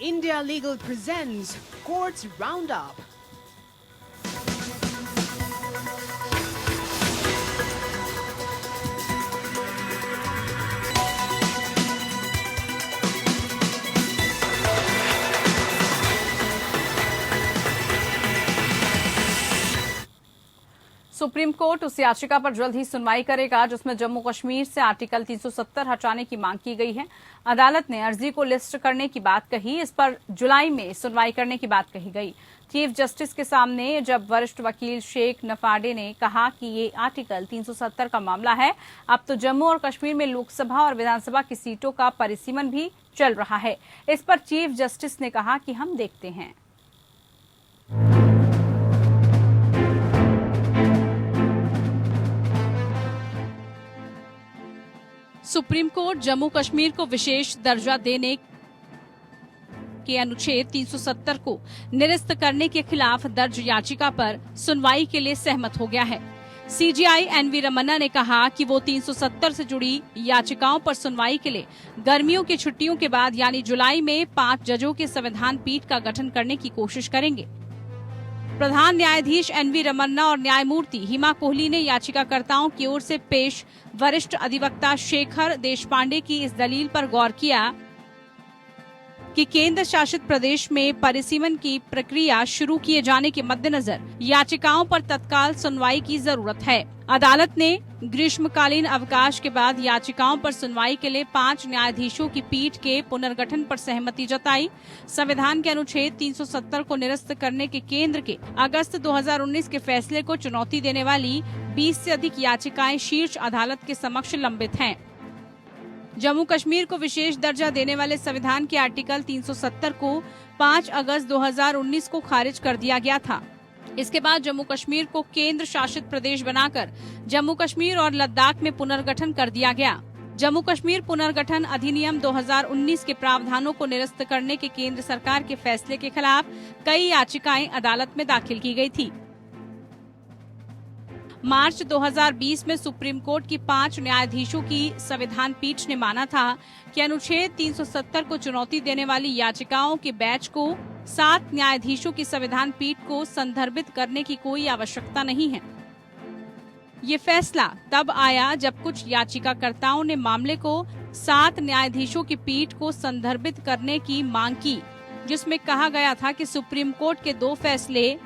India Legal presents Courts Roundup. Supreme court उस याचिका पर जल्द ही सुनवाई करेगा जिसमें जम्मू कश्मीर से आर्टिकल 370 हटाने की मांग की गई है। अदालत ने अर्जी को लिस्ट करने की बात कही, इस पर जुलाई में सुनवाई करने की बात कही गई। चीफ जस्टिस के सामने जब वरिष्ठ वकील शेख नफाडे ने कहा कि ये आर्टिकल 370 का मामला है, अब तो जम्मू और कश्मीर में लोकसभा और विधानसभा की सीटों का परिसीमन भी चल रहा है। इस पर चीफ जस्टिस ने कहा कि हम देखते हैं। सुप्रीम कोर्ट जम्मू कश्मीर को विशेष दर्जा देने के अनुच्छेद 370 को निरस्त करने के खिलाफ दर्ज याचिका पर सुनवाई के लिए सहमत हो गया है। सीजेआई एनवी रमन्ना ने कहा कि वो 370 से जुड़ी याचिकाओं पर सुनवाई के लिए गर्मियों की छुट्टियों के बाद यानी जुलाई में 5 जजों के संविधान पीठ का गठन करने की कोशिश करेंगे। प्रधान न्यायाधीश एनवी रमन्ना और न्यायमूर्ति हिमा कोहली ने याचिकाकर्ताओं की ओर से पेश वरिष्ठ अधिवक्ता शेखर देशपांडे की इस दलील पर गौर किया कि केंद्र शासित प्रदेश में परिसीमन की प्रक्रिया शुरू किए जाने के मद्देनजर याचिकाओं पर तत्काल सुनवाई की जरूरत है। अदालत ने ग्रीष्मकालीन अवकाश के बाद याचिकाओं पर सुनवाई के लिए 5 न्यायाधीशों की पीठ के पुनर्गठन पर सहमति जताई। संविधान के अनुच्छेद 370 को निरस्त करने के केंद्र के अगस्त 2019 के फैसले को चुनौती देने वाली 20 से अधिक याचिकाएं शीर्ष अदालत के समक्ष लंबित हैं। जम्मू कश्मीर को विशेष दर्जा देने वाले संविधान के आर्टिकल 370 को 5 अगस्त 2019 को खारिज कर दिया गया था। इसके बाद जम्मू कश्मीर को केंद्र शासित प्रदेश बनाकर जम्मू कश्मीर और लद्दाख में पुनर्गठन कर दिया गया। जम्मू कश्मीर पुनर्गठन अधिनियम 2019 के प्रावधानों को निरस्त करने के केंद्र सरकार के फैसले के खिलाफ कई याचिकाएं अदालत में दाखिल की गई थी। मार्च 2020 में सुप्रीम कोर्ट की 5 न्यायाधीशों की संविधान पीठ ने माना था कि अनुच्छेद 370 को चुनौती देने वाली याचिकाओं के बैच को 7 न्यायाधीशों की संविधान पीठ को संदर्भित करने की कोई आवश्यकता नहीं है। ये फैसला तब आया जब कुछ याचिकाकर्ताओं ने मामले को 7 न्यायाधीशों की पीठ को संदर्भित करने की मांग की, जिसमें कहा गया था कि सुप्रीम कोर्ट के 2 फैसले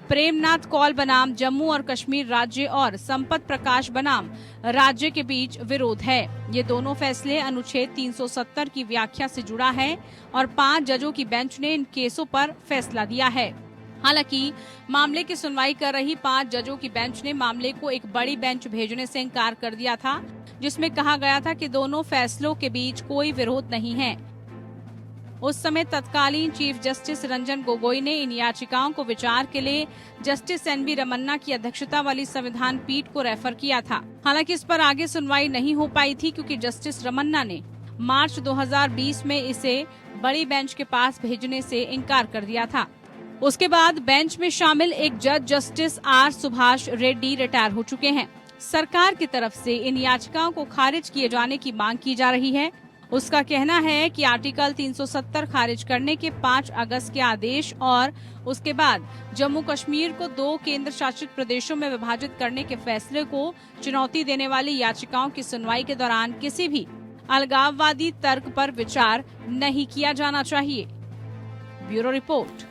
प्रेमनाथ कौल बनाम जम्मू और कश्मीर राज्य और संपत प्रकाश बनाम राज्य के बीच विरोध है। ये दोनों फैसले अनुच्छेद 370 की व्याख्या से जुड़ा है और 5 जजों की बेंच ने इन केसों पर फैसला दिया है। हालांकि मामले की सुनवाई कर रही 5 जजों की बेंच ने मामले को एक बड़ी बेंच भेजने से इनकार कर दिया था, जिसमें कहा गया था कि दोनों फैसलों के बीच कोई विरोध नहीं है। उस समय तत्कालीन चीफ जस्टिस रंजन गोगोई ने इन याचिकाओं को विचार के लिए जस्टिस एनवी रमन्ना की अध्यक्षता वाली संविधान पीठ को रेफर किया था। हालांकि इस पर आगे सुनवाई नहीं हो पाई थी क्योंकि जस्टिस रमन्ना ने मार्च 2020 में इसे बड़ी बेंच के पास भेजने से इनकार कर दिया था। उसके बाद बेंच में शामिल एक जज justice R Subhash Reddy retire हो चुके हैं। सरकार की तरफ से इन याचिकाओं को खारिज किए जाने की मांग की जा रही है। उसका कहना है कि आर्टिकल 370 खारिज करने के 5 अगस्त के आदेश और उसके बाद जम्मू कश्मीर को 2 केंद्र शासित प्रदेशों में विभाजित करने के फैसले को चुनौती देने वाली याचिकाओं की सुनवाई के दौरान किसी भी अलगाववादी तर्क पर विचार नहीं किया जाना चाहिए। Bureau report.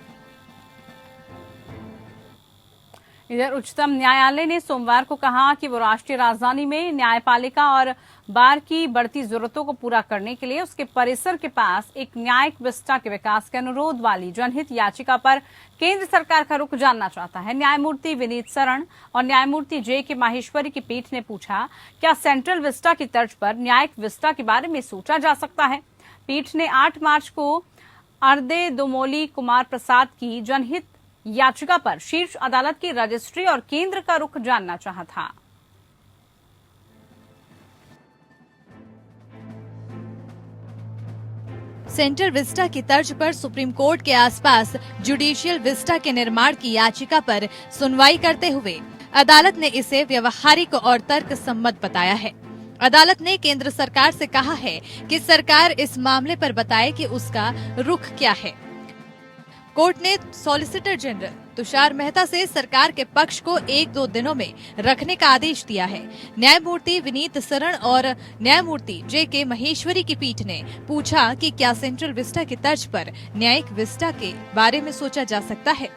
इधर उच्चतम न्यायालय ने सोमवार को कहा कि वो राष्ट्रीय राजधानी में न्यायपालिका और बार की बढ़ती जरूरतों को पूरा करने के लिए उसके परिसर के पास एक न्यायिक विस्टा के विकास के अनुरोध वाली जनहित याचिका पर केंद्र सरकार का रुख जानना चाहता है। न्यायमूर्ति विनीत सरण और न्यायमूर्ति जे के माहेश्वरी की पीठ ने पूछा, क्या सेंट्रल विस्टा की तर्ज पर न्यायिक विस्टा के बारे में सोचा जा सकता है? पीठ ने 8 मार्च को अर्दे दोमोली कुमार प्रसाद की जनहित याचिका पर शीर्ष अदालत की रजिस्ट्री और केंद्र का रुख जानना चाहा था। सेंट्रल विस्टा की तर्ज पर सुप्रीम कोर्ट के आसपास जुडिशियल विस्टा के निर्माण की याचिका पर सुनवाई करते हुए अदालत ने इसे व्यवहारिक और तर्क सम्मत बताया है। अदालत ने केंद्र सरकार से कहा है कि सरकार इस मामले पर बताए कि उसका रुख क्या है। कोर्ट ने सॉलिसिटर जनरल तुषार मेहता से सरकार के पक्ष को 1-2 दिनों में रखने का आदेश दिया है। न्यायमूर्ति विनीत सरन और न्यायमूर्ति जे.के. महेश्वरी की पीठ ने पूछा कि क्या सेंट्रल विस्टा की तर्ज पर न्यायिक विस्टा के बारे में सोचा जा सकता है।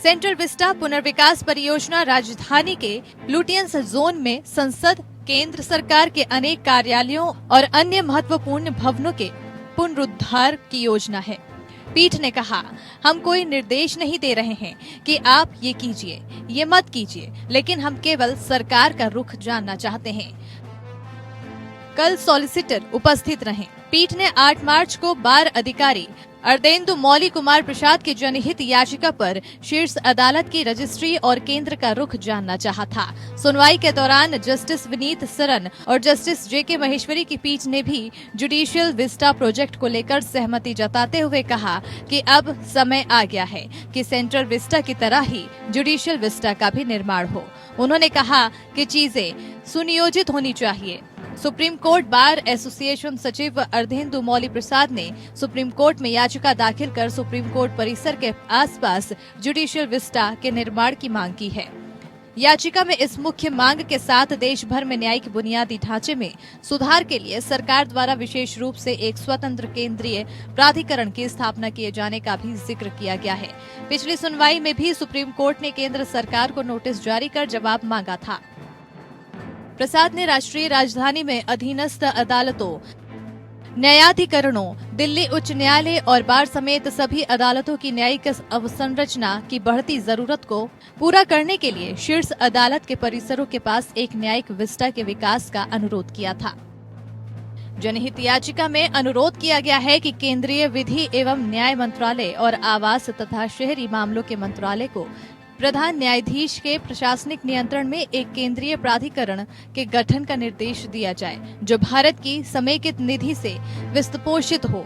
सेंट्रल विस्टा पुनर्विकास परियोजना राजधानी के लुटियंस जोन में संसद, केंद्र सरकार के अनेक कार्यालयों और अन्य महत्वपूर्ण भवनों के पुनरुद्धार की योजना है। पीठ ने कहा, हम कोई निर्देश नहीं दे रहे हैं कि आप ये कीजिए, ये मत कीजिए, लेकिन हम केवल सरकार का रुख जानना चाहते हैं। कल सॉलिसिटर उपस्थित रहे। पीठ ने 8 मार्च को बार अधिकारी अर्देंदु मौली कुमार प्रसाद की जनहित याचिका पर शीर्ष अदालत की रजिस्ट्री और केंद्र का रुख जानना चाहा था। सुनवाई के दौरान जस्टिस विनीत सरन और जस्टिस जे.के. महेश्वरी की पीठ ने भी जुडिशियल विस्टा प्रोजेक्ट को लेकर सहमति जताते हुए कहा कि अब समय आ गया है कि सेंट्रल विस्टा की तरह ही जुडिशियल विस्टा का भी निर्माण हो। उन्होंने कहा कि चीजें सुनियोजित होनी चाहिए। सुप्रीम कोर्ट बार एसोसिएशन सचिव अर्देंदु मौली प्रसाद ने सुप्रीम कोर्ट में याचिका दाखिल कर सुप्रीम कोर्ट परिसर के आसपास जुडिशियल विस्टा के निर्माण की मांग की है। याचिका में इस मुख्य मांग के साथ देश भर में न्यायिक बुनियादी ढांचे में सुधार के लिए सरकार द्वारा विशेष रूप से एक स्वतंत्र केंद्रीय प्राधिकरण की स्थापना किए जाने का भी जिक्र किया गया है। पिछली सुनवाई में भी सुप्रीम कोर्ट ने केंद्र सरकार को नोटिस जारी कर जवाब मांगा था। प्रसाद ने राष्ट्रीय राजधानी में अधीनस्थ अदालतों, न्यायाधिकरणों, दिल्ली उच्च न्यायालय और बार समेत सभी अदालतों की न्यायिक अवसंरचना की बढ़ती जरूरत को पूरा करने के लिए शीर्ष अदालत के परिसरों के पास एक न्यायिक विस्टा के विकास का अनुरोध किया था। जनहित याचिका में अनुरोध किया गया है कि केंद्रीय विधि एवं न्याय मंत्रालय और आवास तथा शहरी मामलों के मंत्रालय को प्रधान न्यायाधीश के प्रशासनिक नियंत्रण में एक केंद्रीय प्राधिकरण के गठन का निर्देश दिया जाए, जो भारत की समेकित निधि से वित्तपोषित हो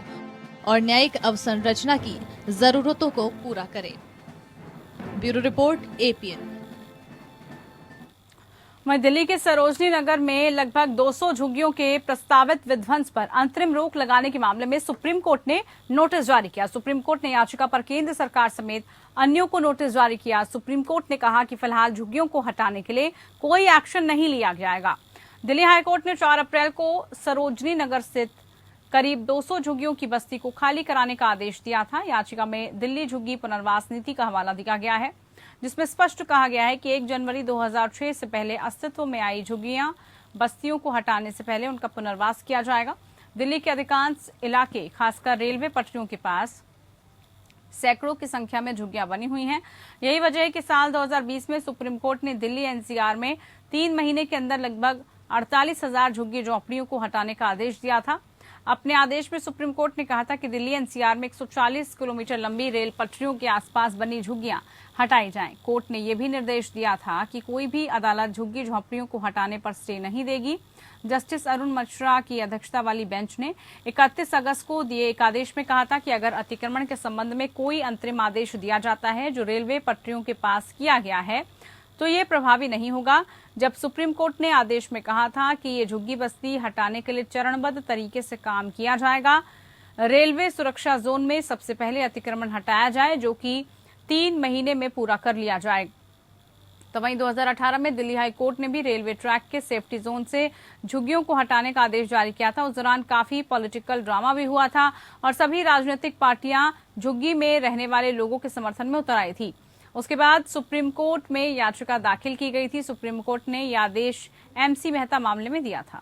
और न्यायिक अवसंरचना की जरूरतों को पूरा करे। Bureau report, APN। वहीं दिल्ली के सरोजनी नगर में लगभग 200 झुग्गियों के प्रस्तावित विध्वंस पर अंतरिम रोक लगाने के मामले में सुप्रीम कोर्ट ने नोटिस जारी किया। सुप्रीम कोर्ट ने याचिका पर केंद्र सरकार समेत अन्यों को नोटिस जारी किया। सुप्रीम कोर्ट ने कहा कि फिलहाल झुग्गियों को हटाने के लिए कोई एक्शन नहीं लिया जाएगा। दिल्ली हाईकोर्ट ने 4 अप्रैल को सरोजनी नगर स्थित करीब 200 झुग्गियों की बस्ती को खाली कराने का आदेश दिया था। याचिका में दिल्ली झुग्गी पुनर्वास नीति का हवाला दिया गया है, जिसमें स्पष्ट कहा गया है कि 1 जनवरी 2006 से पहले अस्तित्व में आई झुग्गियां बस्तियों को हटाने से पहले उनका पुनर्वास किया जाएगा। दिल्ली के अधिकांश इलाके, खासकर रेलवे पटरियों के पास सैकड़ों की संख्या में झुग्गियां बनी हुई हैं। यही वजह है कि साल 2020 में सुप्रीम कोर्ट ने दिल्ली NCR में 3 महीने के अंदर लगभग 48,000 झुग्गी झोंपड़ियों को हटाने का आदेश दिया था। अपने आदेश में सुप्रीम कोर्ट ने कहा था कि दिल्ली NCR में 140 किलोमीटर लंबी रेल पटरियों के आसपास बनी झुग्गियां हटाई जाएं। कोर्ट ने यह भी निर्देश दिया था कि कोई भी अदालत झुग्गी झोंपड़ियों को हटाने पर स्टे नहीं देगी। जस्टिस अरुण मिश्रा की अध्यक्षता वाली बेंच ने 31 अगस्त को दिए एक आदेश में कहा था कि अगर अतिक्रमण के संबंध में कोई अंतरिम आदेश दिया जाता है जो रेलवे पटरियों के पास किया गया है तो ये प्रभावी नहीं होगा। जब सुप्रीम कोर्ट ने आदेश में कहा था कि ये झुग्गी बस्ती हटाने के लिए चरणबद्ध तरीके से काम किया जाएगा। रेलवे सुरक्षा जोन में सबसे पहले अतिक्रमण हटाया जाए, जो कि 3 महीने में पूरा कर लिया जाए। तो वहीं 2018 में दिल्ली हाई कोर्ट ने भी रेलवे ट्रैक के सेफ्टी जोन से झुग्गियों को हटाने का आदेश जारी किया था। उस दौरान काफी पॉलिटिकल ड्रामा भी हुआ था और सभी राजनीतिक पार्टियां झुग्गी में रहने वाले लोगों के समर्थन में उतर आई थी। उसके बाद सुप्रीम कोर्ट में याचिका दाखिल की गई थी। सुप्रीम कोर्ट ने यह आदेश MC मेहता मामले में दिया था।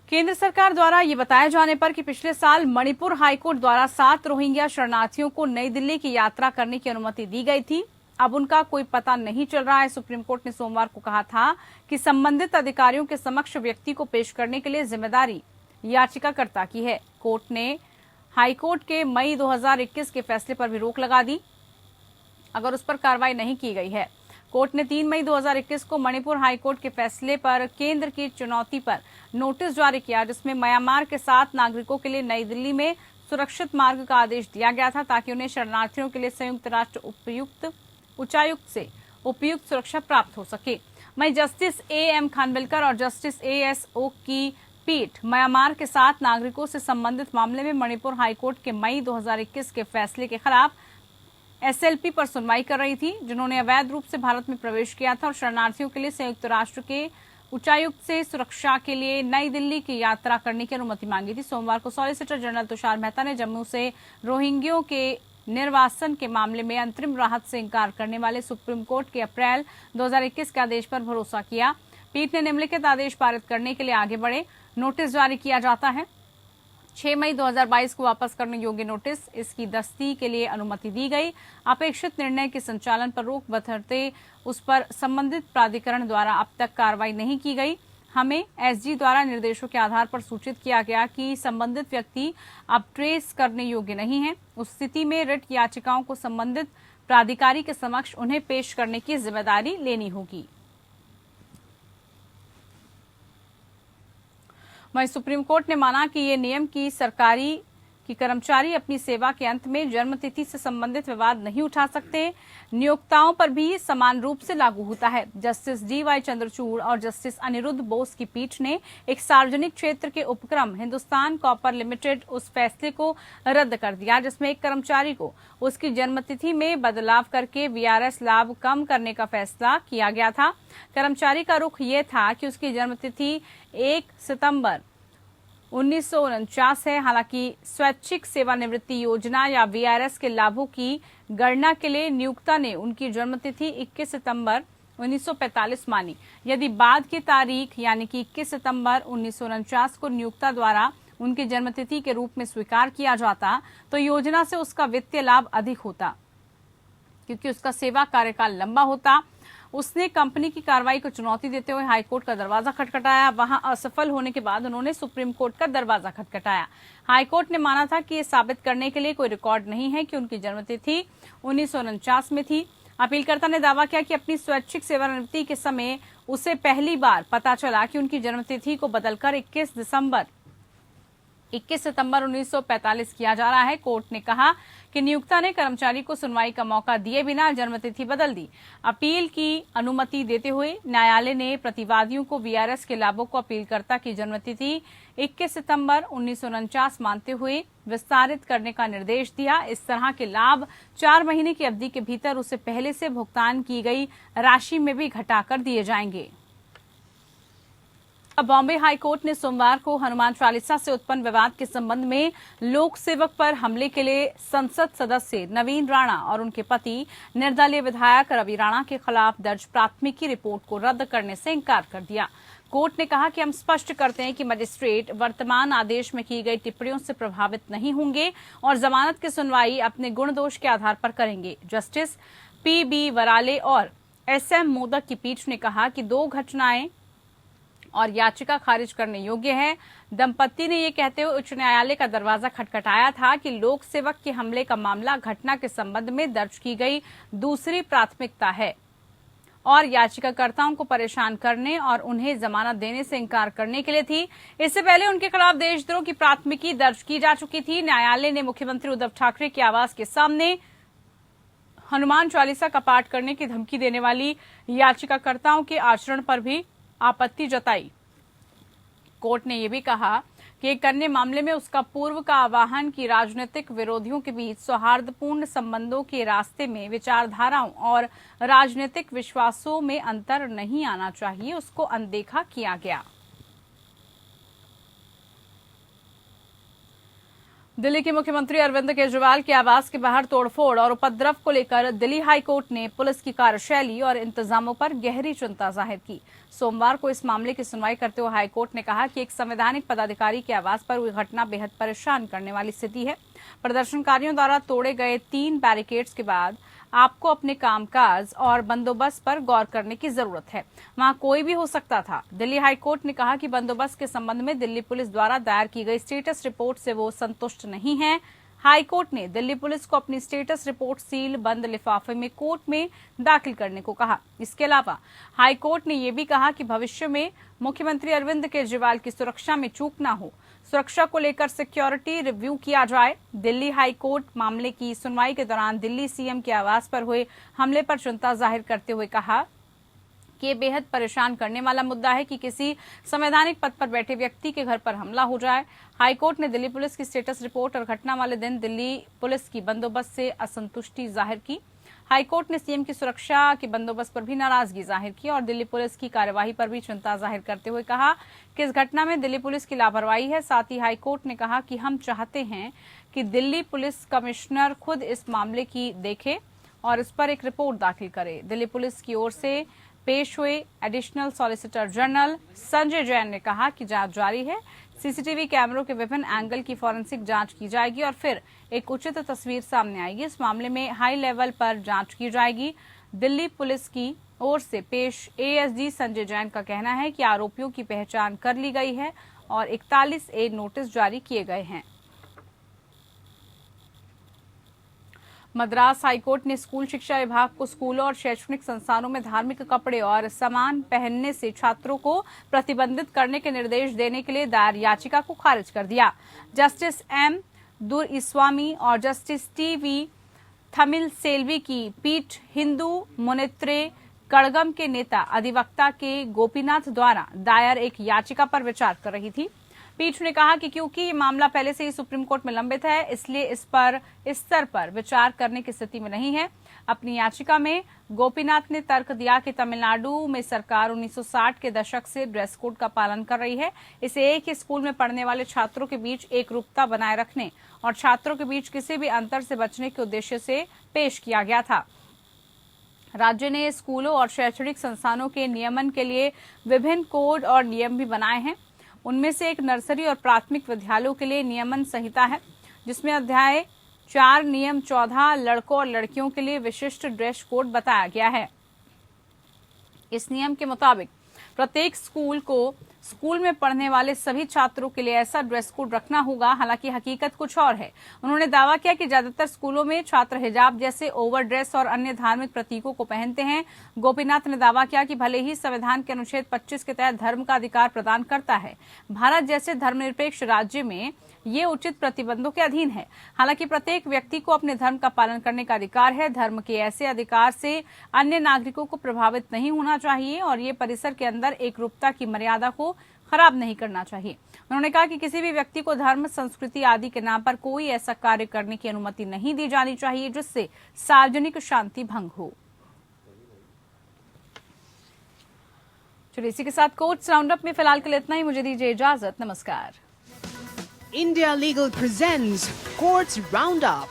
केंद्र सरकार द्वारा ये बताए जाने पर कि पिछले साल मणिपुर हाईकोर्ट द्वारा 7 रोहिंग्या शरणार्थियों को नई दिल्ली की यात्रा करने की अनुमति दी गई थी। अब उनका कोई पता नहीं चल रहा है। सुप्रीम कोर्ट ने सोमवार को कहा था कि संबंधित अधिकारियों के समक्ष व्यक्ति को पेश करने के लिए जिम्मेदारी याचिकाकर्ता की है। कोर्ट ने हाईकोर्ट के मई 2021 के फैसले पर भी रोक लगा दी, अगर उस पर कार्रवाई नहीं की गई है। कोर्ट ने 3 मई 2021 को मणिपुर हाईकोर्ट के फैसले पर केंद्र की चुनौती पर नोटिस जारी किया, जिसमें म्यांमार के 7 नागरिकों के लिए नई दिल्ली में सुरक्षित मार्ग का आदेश दिया गया था, ताकि उन्हें शरणार्थियों के लिए संयुक्त राष्ट्र उच्चायुक्त से उपयुक्त सुरक्षा प्राप्त हो सके। वहीं जस्टिस A.M. खानविलकर और जस्टिस A.S. ओक की पीठ म्यांमार के 7 नागरिकों से संबंधित मामले में मणिपुर हाईकोर्ट के मई 2021 के फैसले के खिलाफ SLP पर सुनवाई कर रही थी, जिन्होंने अवैध रूप से भारत में प्रवेश किया था और शरणार्थियों के लिए संयुक्त राष्ट्र के उच्चायुक्त से सुरक्षा के लिए नई दिल्ली की यात्रा करने की अनुमति मांगी थी। सोमवार को सॉलिसिटर जनरल तुषार मेहता ने जम्मू से रोहिंग्यों के निर्वासन के मामले में अंतरिम राहत से इंकार करने वाले सुप्रीम कोर्ट के अप्रैल 2021 के आदेश पर भरोसा किया। पीठ ने निम्नलिखित आदेश पारित करने के लिए आगे बढ़े। नोटिस जारी किया जाता है। 6 मई 2022 को वापस करने योग्य नोटिस, इसकी दस्ती के लिए अनुमति दी गई। अपेक्षित निर्णय के संचालन पर रोक बरते उस पर संबंधित प्राधिकरण द्वारा अब तक कार्रवाई नहीं की गई। हमें एसजी द्वारा निर्देशों के आधार पर सूचित किया गया कि संबंधित व्यक्ति अब ट्रेस करने योग्य नहीं है। उस स्थिति में रिट याचिकाओं को संबंधित प्राधिकारी के समक्ष उन्हें पेश करने की जिम्मेदारी लेनी होगी। वहीं सुप्रीम कोर्ट ने माना कि ये नियम की सरकारी कि कर्मचारी अपनी सेवा के अंत में जन्मतिथि से संबंधित विवाद नहीं उठा सकते। नियोक्ताओं पर भी समान रूप से लागू होता है। जस्टिस DY चंद्रचूड़ और जस्टिस अनिरुद्ध बोस की पीठ ने एक सार्वजनिक क्षेत्र के उपक्रम हिंदुस्तान कॉपर लिमिटेड उस फैसले को रद्द कर दिया, जिसमें एक कर्मचारी को उसकी जन्मतिथि में बदलाव करके VRS लाभ कम करने का फैसला किया गया था। कर्मचारी का रुख ये था कि उसकी जन्मतिथि 1 सितंबर 1949 है। हालांकि स्वैच्छिक सेवानिवृत्ति योजना या VRS के लाभों की गणना के लिए नियोक्ता ने उनकी जन्मतिथि 21 सितंबर 1945 मानी। यदि बाद की तारीख यानी कि 21 सितंबर 1949 को नियोक्ता द्वारा उनकी जन्मतिथि के रूप में स्वीकार किया जाता तो योजना से उसका वित्तीय लाभ अधिक होता, क्योंकि उसका सेवा कार्यकाल लंबा होता। उसने कंपनी की कार्रवाई को चुनौती देते हुए हाईकोर्ट का दरवाजा खटखटाया। वहां असफल होने के बाद उन्होंने सुप्रीम कोर्ट का दरवाजा खटखटाया। हाईकोर्ट ने माना था कि ये साबित करने के लिए कोई रिकॉर्ड नहीं है कि उनकी जन्मतिथि 1949 में थी। अपीलकर्ता ने दावा किया कि अपनी स्वैच्छिक सेवानिवृत्ति के समय उसे पहली बार पता चला कि उनकी जन्मतिथि को बदलकर 21 सितंबर 1945 किया जा रहा है। कोर्ट ने कहा कि नियोक्ता ने कर्मचारी को सुनवाई का मौका दिए बिना जन्मतिथि बदल दी। अपील की अनुमति देते हुए न्यायालय ने प्रतिवादियों को VRS के लाभों को अपीलकर्ता की जन्मतिथि 21 सितंबर 1949 मानते हुए विस्तारित करने का निर्देश दिया। इस तरह के लाभ 4 महीने की अवधि के भीतर उसे पहले से भुगतान की गई राशि में भी घटाकर दिए जाएंगे। बॉम्बे हाईकोर्ट ने सोमवार को हनुमान चालीसा से उत्पन्न विवाद के संबंध में लोक सेवक पर हमले के लिए संसद सदस्य नवीन राणा और उनके पति निर्दलीय विधायक रवि राणा के खिलाफ दर्ज प्राथमिकी रिपोर्ट को रद्द करने से इंकार कर दिया। कोर्ट ने कहा कि हम स्पष्ट करते हैं कि मजिस्ट्रेट वर्तमान आदेश में की गई टिप्पणियों से प्रभावित नहीं होंगे और जमानत की सुनवाई अपने गुण दोष के आधार पर करेंगे। जस्टिस PB वराले और SM मोदक की पीठ ने कहा कि 2 घटनाएं और याचिका खारिज करने योग्य है। दंपति ने ये कहते हुए उच्च न्यायालय का दरवाजा खटखटाया था कि लोक सेवक के हमले का मामला घटना के संबंध में दर्ज की गई दूसरी प्राथमिकता है और याचिकाकर्ताओं को परेशान करने और उन्हें जमानत देने से इंकार करने के लिए थी। इससे पहले उनके खिलाफ देशद्रोह की प्राथमिकी दर्ज की जा चुकी थी। न्यायालय ने मुख्यमंत्री उद्धव ठाकरे के आवास के सामने हनुमान चालीसा का पाठ करने की धमकी देने वाली याचिकाकर्ताओं के आचरण पर भी आपत्ति जताई। कोर्ट ने यह भी कहा कि एक अन्य मामले में उसका पूर्व का आह्वान कि राजनीतिक विरोधियों के बीच सौहार्दपूर्ण संबंधों के रास्ते में विचारधाराओं और राजनीतिक विश्वासों में अंतर नहीं आना चाहिए, उसको अनदेखा किया गया। दिल्ली के मुख्यमंत्री अरविंद केजरीवाल के आवास के बाहर तोड़फोड़ और उपद्रव को लेकर दिल्ली हाईकोर्ट ने पुलिस की कार्यशैली और इंतजामों पर गहरी चिंता जाहिर की। सोमवार को इस मामले की सुनवाई करते हुए हाईकोर्ट ने कहा कि एक संवैधानिक पदाधिकारी के आवास पर हुई घटना बेहद परेशान करने वाली स्थिति है। प्रदर्शनकारियों द्वारा तोड़े गए 3 बैरिकेड्स के बाद आपको अपने कामकाज और बंदोबस्त पर गौर करने की जरूरत है। वहां कोई भी हो सकता था। दिल्ली हाईकोर्ट ने कहा कि बंदोबस्त के संबंध में दिल्ली पुलिस द्वारा दायर की गई स्टेटस रिपोर्ट से वो संतुष्ट नहीं है। हाई कोर्ट ने दिल्ली पुलिस को अपनी स्टेटस रिपोर्ट सील बंद लिफाफे में कोर्ट में दाखिल करने को कहा। इसके अलावा हाई कोर्ट ने यह भी कहा कि भविष्य में मुख्यमंत्री अरविंद केजरीवाल की सुरक्षा में चूक न हो, सुरक्षा को लेकर सिक्योरिटी रिव्यू किया जाए। दिल्ली हाई कोर्ट मामले की सुनवाई के दौरान दिल्ली सीएम के आवास पर हुए हमले पर चिंता जाहिर करते हुए कहा कि ये बेहद परेशान करने वाला मुद्दा है कि किसी संवैधानिक पद पर बैठे व्यक्ति के घर पर हमला हो जाए। हाईकोर्ट ने दिल्ली पुलिस की स्टेटस रिपोर्ट और घटना वाले दिन दिल्ली पुलिस की बंदोबस्त से असंतुष्टि जाहिर की। हाईकोर्ट ने सीएम की सुरक्षा के बंदोबस्त पर भी नाराजगी जाहिर की और दिल्ली पुलिस की कार्यवाही पर भी चिंता जाहिर करते हुए कहा कि इस घटना में दिल्ली पुलिस की लापरवाही है। साथ ही हाईकोर्ट ने कहा कि हम चाहते हैं कि दिल्ली पुलिस कमिश्नर खुद इस मामले की देखे और इस पर एक रिपोर्ट दाखिल करे। दिल्ली पुलिस की ओर से पेश हुए additional solicitor general Sanjay Jain ने कहा कि जांच जारी है, सीसीटीवी कैमरों के विभिन्न एंगल की फॉरेंसिक जांच की जाएगी और फिर एक उचित तस्वीर सामने आएगी। इस मामले में हाई लेवल पर जांच की जाएगी। दिल्ली पुलिस की ओर से पेश एएसजी संजय जैन का कहना है कि आरोपियों की पहचान कर ली गई है और 41A नोटिस जारी किए गए हैं। मद्रास हाईकोर्ट ने स्कूल शिक्षा विभाग को स्कूलों और शैक्षणिक संस्थानों में धार्मिक कपड़े और सामान पहनने से छात्रों को प्रतिबंधित करने के निर्देश देने के लिए दायर याचिका को खारिज कर दिया। जस्टिस एम दुरईस्वामी और जस्टिस टीवी थमिल सेल्वी की पीठ हिंदू मुनित्रे कड़गम के नेता अधिवक्ता के गोपीनाथ द्वारा दायर एक याचिका पर विचार कर रही थी। पीठ ने कहा कि क्योंकि ये मामला पहले से ही सुप्रीम कोर्ट में लंबित है, इसलिए इस पर इस स्तर पर विचार करने की स्थिति में नहीं है। अपनी याचिका में गोपीनाथ ने तर्क दिया कि तमिलनाडु में सरकार 1960 के दशक से ड्रेस कोड का पालन कर रही है। इसे एक ही स्कूल में पढ़ने वाले छात्रों के बीच एकरूपता बनाए रखने और छात्रों के बीच किसी भी अंतर से बचने के उद्देश्य से पेश किया गया था। राज्य ने स्कूलों और शैक्षणिक संस्थानों के नियमन के लिए विभिन्न कोड और नियम भी बनाए हैं। उनमें से एक नर्सरी और प्राथमिक विद्यालयों के लिए नियमन संहिता है, जिसमें अध्याय 4 नियम 14 लड़कों और लड़कियों के लिए विशिष्ट ड्रेस कोड बताया गया है। इस नियम के मुताबिक प्रत्येक स्कूल में पढ़ने वाले सभी छात्रों के लिए ऐसा ड्रेस कोड रखना होगा। हालांकि हकीकत कुछ और है। उन्होंने दावा किया कि ज्यादातर स्कूलों में छात्र हिजाब जैसे ओवर ड्रेस और अन्य धार्मिक प्रतीकों को पहनते हैं। गोपीनाथ ने दावा किया कि भले ही संविधान के अनुच्छेद 25 के तहत धर्म का अधिकार प्रदान करता है, भारत जैसे धर्मनिरपेक्ष राज्य में ये उचित प्रतिबंधों के अधीन है। हालांकि प्रत्येक व्यक्ति को अपने धर्म का पालन करने का अधिकार है। धर्म के ऐसे अधिकार से अन्य नागरिकों को प्रभावित नहीं होना चाहिए और ये परिसर के अंदर एकरूपता की मर्यादा को खराब नहीं करना चाहिए। उन्होंने कहा कि किसी भी व्यक्ति को धर्म, संस्कृति आदि के नाम पर कोई ऐसा कार्य करने की अनुमति नहीं दी जानी चाहिए जिससे सार्वजनिक शांति भंग हो। चलिए इसी के साथ कोर्ट्स राउंडअप में फिलहाल के लिए इतना ही। मुझे दीजिए इजाजत। नमस्कार। India Legal presents Courts Roundup.